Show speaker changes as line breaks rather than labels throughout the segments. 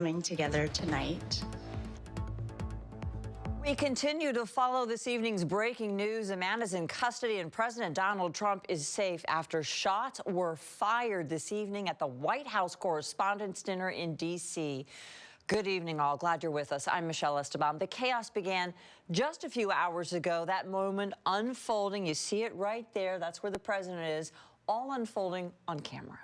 coming together tonight.
We continue to follow this evening's breaking news. A man is in custody and President Donald Trump is safe after shots were fired this evening at the White House Correspondents Dinner in D.C. Good evening, all. Glad you're with us. I'm Michelle Esteban. The chaos began just a few hours ago. That moment unfolding. You see it right there. That's where the president is, all unfolding on camera.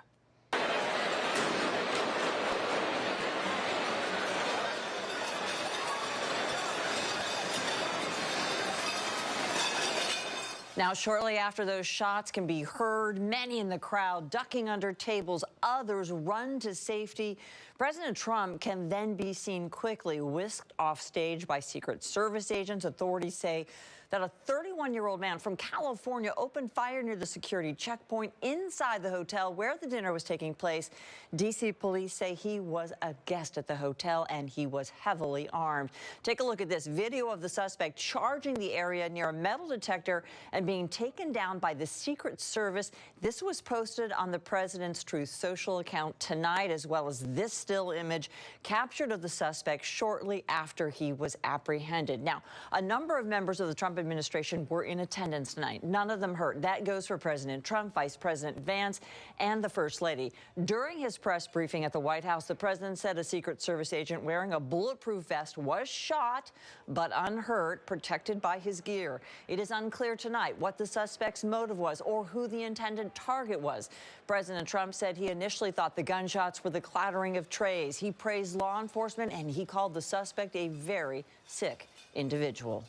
Now, shortly after those shots can be heard, many in the crowd ducking under tables, others run to safety. President Trump can then be seen quickly whisked off stage by Secret Service agents. Authorities say that a 31-year-old man from California opened fire near the security checkpoint inside the hotel where the dinner was taking place. D.C. police say he was a guest at the hotel and he was heavily armed. Take a look at this video of the suspect charging the area near a metal detector and being taken down by the Secret Service. This was posted on the president's Truth Social account tonight, as well as this still image captured of the suspect shortly after he was apprehended. Now, a number of members of the Trump administration were in attendance tonight. None of them hurt. That goes for President Trump, Vice President Vance, and the First Lady. During his press briefing at the White House, the president said a Secret Service agent wearing a bulletproof vest was shot, but unhurt, protected by his gear. It is unclear tonight what the suspect's motive was or who the intended target was. President Trump said he initially thought the gunshots were the clattering of trays. He praised law enforcement and he called the suspect a very sick individual.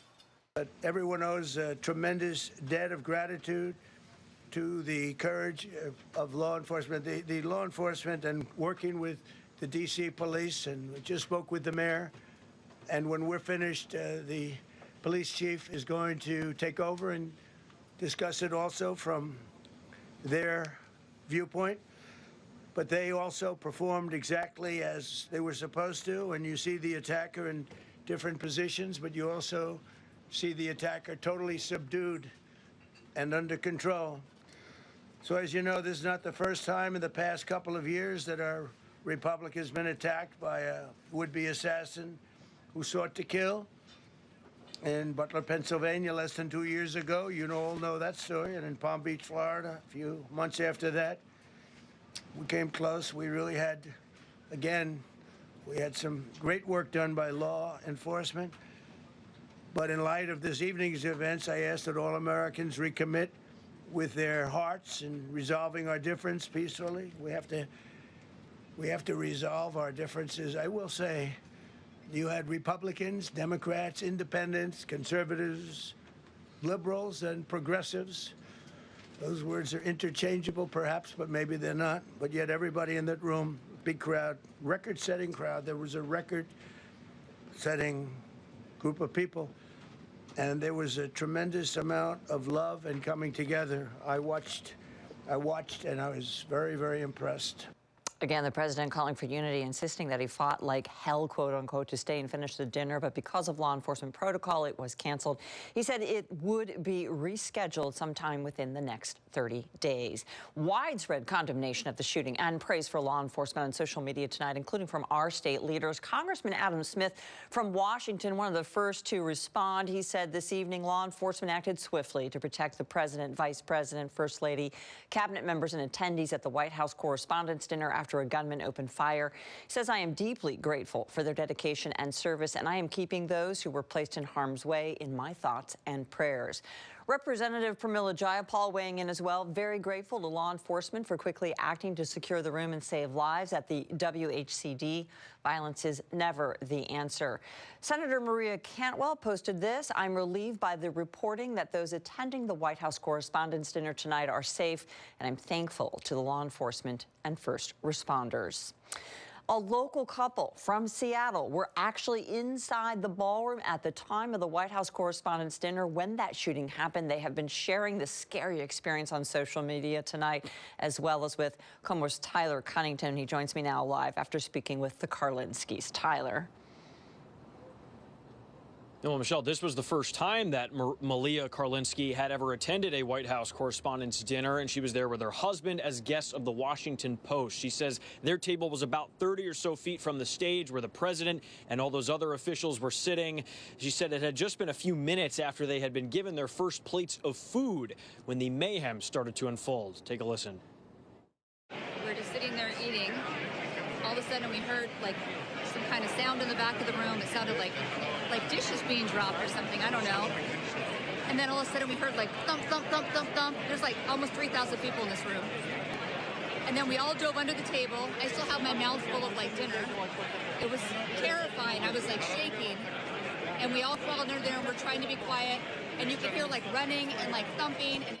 Everyone owes a tremendous debt of gratitude to the courage of law enforcement, the law enforcement, and working with the D.C. police. And we just spoke with the mayor. And when we're finished, the police chief is going to take over and discuss it also from their viewpoint. But they also performed exactly as they were supposed to. And you see the attacker in different positions, but you also see the attacker totally subdued and under control. So as you know, this is not the first time in the past couple of years that our republic has been attacked by a would-be assassin who sought to kill. In Butler, Pennsylvania, less than 2 years ago, you all know that story, and in Palm Beach, Florida, a few months after that, we came close. We really had, again, we had some great work done by law enforcement. But in light of this evening's events, I ask that all Americans recommit with their hearts in resolving our difference peacefully. We have to resolve our differences. I will say, you had Republicans, Democrats, independents, conservatives, liberals, and progressives. Those words are interchangeable, perhaps, but maybe they're not. But yet everybody in that room, big crowd, record-setting crowd. There was a record-setting group of people, and there was a tremendous amount of love and coming together. I watched, and I was very, very impressed.
Again, the president calling for unity, insisting that he fought like hell, quote unquote, to stay and finish the dinner. But because of law enforcement protocol, it was canceled. He said it would be rescheduled sometime within the next 30 days. Widespread condemnation of the shooting and praise for law enforcement on social media tonight, including from our state leaders. Congressman Adam Smith from Washington, one of the first to respond. He said this evening law enforcement acted swiftly to protect the president, vice president, first lady, cabinet members, and attendees at the White House Correspondents' Dinner after a gunman opened fire. He says, I am deeply grateful for their dedication and service, and I am keeping those who were placed in harm's way in my thoughts and prayers. Representative Pramila Jayapal weighing in as well, very grateful to law enforcement for quickly acting to secure the room and save lives at the WHCD. Violence is never the answer. Senator Maria Cantwell posted this: I'm relieved by the reporting that those attending the White House Correspondents' Dinner tonight are safe, and I'm thankful to the law enforcement and first responders. A local couple from Seattle were actually inside the ballroom at the time of the White House Correspondents' Dinner when that shooting happened. They have been sharing the scary experience on social media tonight, as well as with KOMO's Tyler Cunnington. He joins me now live after speaking with the Karlinskys. Tyler.
Well, Michelle, this was the first time that Malia Karlinsky had ever attended a White House Correspondents Dinner, and she was there with her husband as guests of the Washington Post. She says their table was about 30 or so feet from the stage where the president and all those other officials were sitting. She said it had just been a few minutes after they had been given their first plates of food when the mayhem started to unfold. Take a listen.
We're just sitting there eating. All of a sudden we heard like some kind of sound in the back of the room. It sounded like dishes being dropped or something. I don't know. And then all of a sudden we heard like thump, thump, thump, thump, thump. There's like almost 3,000 people in this room. And then we all dove under the table. I still have my mouth full of like dinner. It was terrifying. I was like shaking. And we all crawled under there and we're trying to be quiet. And you could hear like running and like thumping. And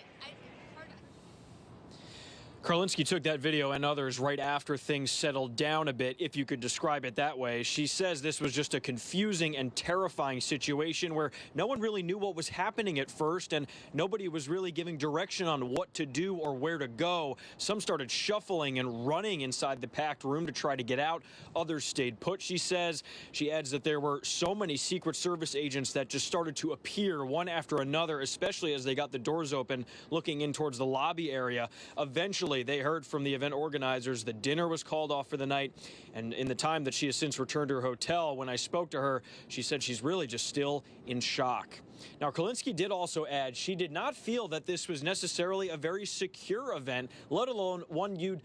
Karlinsky took that video and others right after things settled down a bit, if you could describe it that way. She says this was just a confusing and terrifying situation where no one really knew what was happening at first, and nobody was really giving direction on what to do or where to go. Some started shuffling and running inside the packed room to try to get out. Others stayed put, she says. She adds that there were so many Secret Service agents that just started to appear one after another, especially as they got the doors open, looking in towards the lobby area. Eventually, they heard from the event organizers that dinner was called off for the night, and in the time that she has since returned to her hotel, when I spoke to her, she said she's really just still in shock. Now, Karlinsky did also add she did not feel that this was necessarily a very secure event, let alone one you'd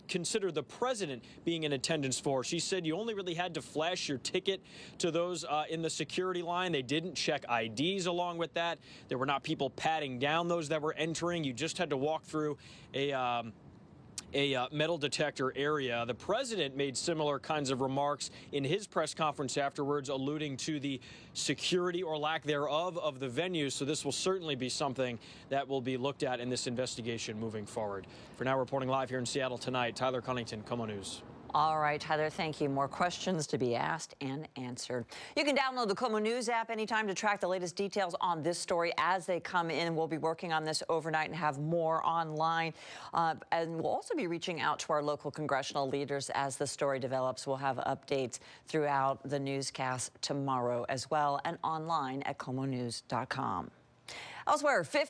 consider the president being in attendance for. She said you only really had to flash your ticket to those in the security line. They didn't check IDs along with that. There were not people patting down those that were entering. You just had to walk through a metal detector area. The president made similar kinds of remarks in his press conference afterwards, alluding to the security or lack thereof of the venue. So this will certainly be something that will be looked at in this investigation moving forward. For now, reporting live here in Seattle tonight, Tyler Cunnington, KOMO News.
All right, Tyler, thank you. More questions to be asked and answered. You can download the KOMO News app anytime to track the latest details on this story as they come in. We'll be working on this overnight and have more online. And we'll also be reaching out to our local congressional leaders as the story develops. We'll have updates throughout the newscast tomorrow as well and online at KOMOnews.com. Elsewhere, 50